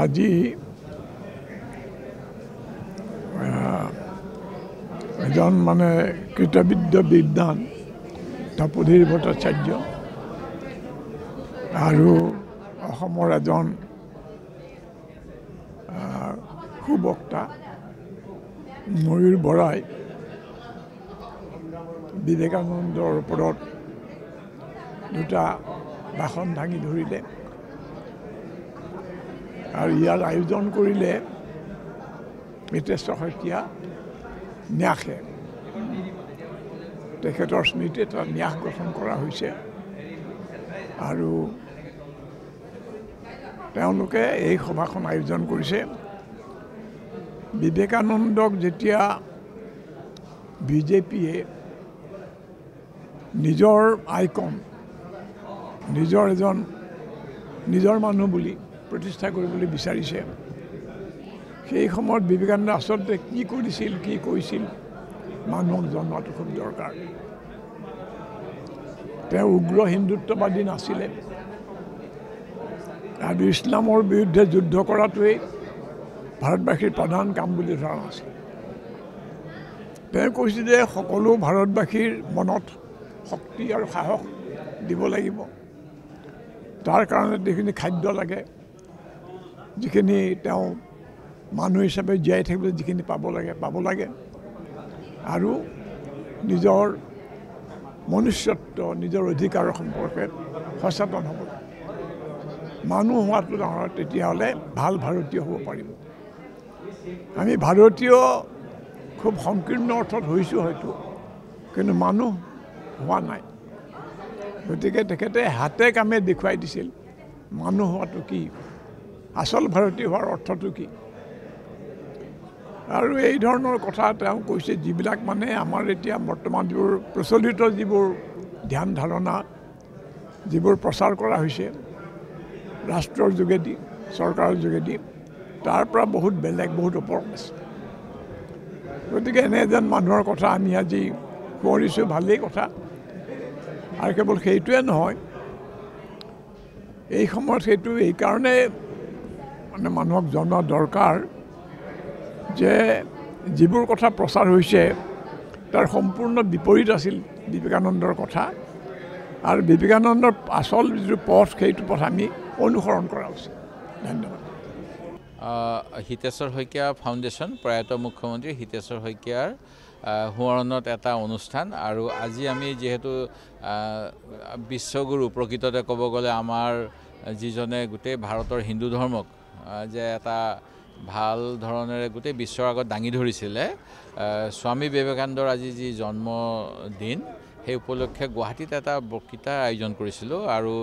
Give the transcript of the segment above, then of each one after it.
আজি এজন মানে কৃতবিদ্য বিদ্বান তপোধীৰ ভট্টাচাৰ্য আৰু অসমৰ এজন সুবক্তা ময়ূৰ বৰাই বিবেকানন্দৰ ওপৰত দুটা ভাষণ দাঙি ধৰিলে আৰু ইয়াৰ আয়োজন কৰিলে হিতেশ্বৰ শইকীয়া ন্যাসে তেখেতৰ স্মৃতি এটা ন্যাস গঠন কৰা হৈছে আৰু তেওঁলোকে এই সভাখন আয়োজন কৰিছে বিবেকানন্দক যেতিয়া বিজেপিয়ে নিজৰ আইকন নিজৰ মানুহ বুলি প্ৰতিষ্ঠা কৰিবলৈ বিচাৰিছে সেই সময়ত বিবেকানন্দ আচলতে কি কৰিছিল কি কৈছিল মানুহক জনোৱাটো খুব দৰকাৰ তেওঁ উগ্ৰ হিন্দুত্ববাদী নাছিলে আৰু ইছলামৰ বিৰুদ্ধে যুদ্ধ কৰাটোৱেই ভাৰতবাসীৰ প্ৰধান কাম বুলি ধৰা নাছিল তেওঁ কৈছিল যে সকলো ভাৰতবাসীৰ মনত শক্তি আৰু সাহস দিব লাগিব তাৰ কাৰণে যিখিনি খাদ্য লাগে যিখিনি তেওঁ মানুহ হিচাপে জীয়াই থাকিবলৈ যিখিনি পাব লাগে আৰু নিজৰ মনুষ্যত্ব নিজৰ অধিকাৰৰ সম্পৰ্কে সচেতন হ'ব মানুহ হোৱাটো ডাঙৰ তেতিয়াহ'লে ভাল ভাৰতীয় হ'ব পাৰিব আমি ভাৰতীয় খুব সংকীৰ্ণ অৰ্থত হৈছোঁ হয়তো কিন্তু মানুহ হোৱা নাই গতিকে তেখেতে হাতে কামে দেখুৱাই দিছিল মানুহ হোৱাটো কি আচল ভাৰতীয় হোৱাৰ অৰ্থটো কি আৰু এই ধৰণৰ কথা তেওঁ কৈছে যিবিলাক মানে আমাৰ এতিয়া বৰ্তমান যিবোৰ প্ৰচলিত যিবোৰ ধ্যান ধাৰণা যিবোৰ প্ৰচাৰ কৰা হৈছে ৰাষ্ট্ৰৰ যোগেদি চৰকাৰৰ যোগেদি তাৰ পৰা বহুত বেলেগ বহুত ওপৰত আছে গতিকে এনে এজন মানুহৰ কথা আমি আজি সোঁৱৰিছোঁ ভালেই কথা আৰু কেৱল সেইটোৱে নহয় এই সময়ত সেইটো এইকাৰণে মানে মানুহক জনোৱা দৰকাৰ যে যিবোৰ কথা প্ৰচাৰ হৈছে তাৰ সম্পূৰ্ণ বিপৰীত আছিল বিবেকানন্দৰ কথা আৰু বিবেকানন্দৰ আচল যিটো পথ সেইটো পথ আমি অনুসৰণ কৰা উচিত ধন্যবাদ হিতেশ্বৰ শইকীয়া ফাউণ্ডেশ্যন প্ৰয়াত মুখ্যমন্ত্ৰী হিতেশ্বৰ শইকীয়াৰ সোঁৱৰণত এটা অনুষ্ঠান আৰু আজি আমি যিহেতু বিশ্বগুৰু প্ৰকৃততে ক'ব গ'লে আমাৰ যিজনে গোটেই ভাৰতৰ হিন্দু ধৰ্মক যে এটা ভাল ধৰণেৰে গোটেই বিশ্বৰ আগত দাঙি ধৰিছিলে স্বামী বিবেকানন্দৰ আজি যি জন্মদিন সেই উপলক্ষে গুৱাহাটীত এটা বক্তৃতাৰ আয়োজন কৰিছিলোঁ আৰু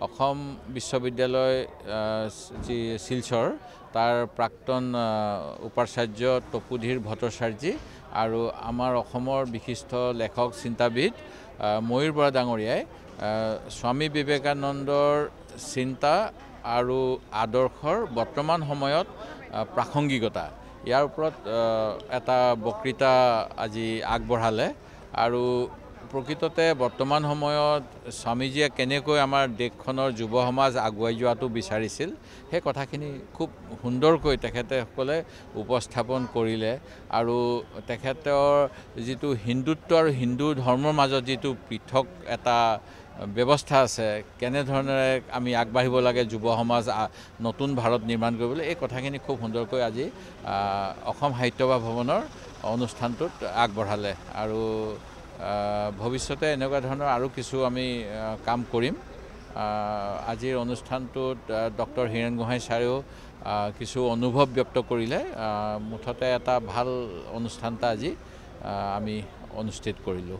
অসম বিশ্ববিদ্যালয় যি শিলচৰ তাৰ প্ৰাক্তন উপাচাৰ্য তপোধীৰ ভট্টাচাৰ্যী আৰু আমাৰ অসমৰ বিশিষ্ট লেখক চিন্তাবিদ ময়ূৰ বৰা ডাঙৰীয়াই স্বামী বিবেকানন্দৰ চিন্তা আৰু আদৰ্শৰ বৰ্তমান সময়ত প্ৰাসংগিকতা ইয়াৰ ওপৰত এটা বক্তৃতা আজি আগবঢ়ালে আৰু প্ৰকৃততে বৰ্তমান সময়ত স্বামীজীয়ে কেনেকৈ আমাৰ দেশখনৰ যুৱ সমাজ আগুৱাই যোৱাটো বিচাৰিছিল সেই কথাখিনি খুব সুন্দৰকৈ তেখেতসকলে উপস্থাপন কৰিলে আৰু তেখেতৰ যিটো হিন্দুত্ব আৰু হিন্দু ধৰ্মৰ মাজত যিটো পৃথক এটা ব্যৱস্থা আছে কেনেধৰণেৰে আমি আগবাঢ়িব লাগে যুৱ সমাজ নতুন ভাৰত নিৰ্মাণ কৰিবলৈ এই কথাখিনি খুব সুন্দৰকৈ আজি অসম সাহিত্য ভৱনৰ অনুষ্ঠানটোত আগবঢ়ালে আৰু ভৱিষ্যতে এনেকুৱা ধৰণৰ আৰু কিছু আমি কাম কৰিম আজিৰ অনুষ্ঠানটোত ডক্টৰ হীৰেণ গোহাঁই ছাৰেও কিছু অনুভৱ ব্যক্ত কৰিলে মুঠতে এটা ভাল অনুষ্ঠান এটা আজি আমি অনুষ্ঠিত কৰিলোঁ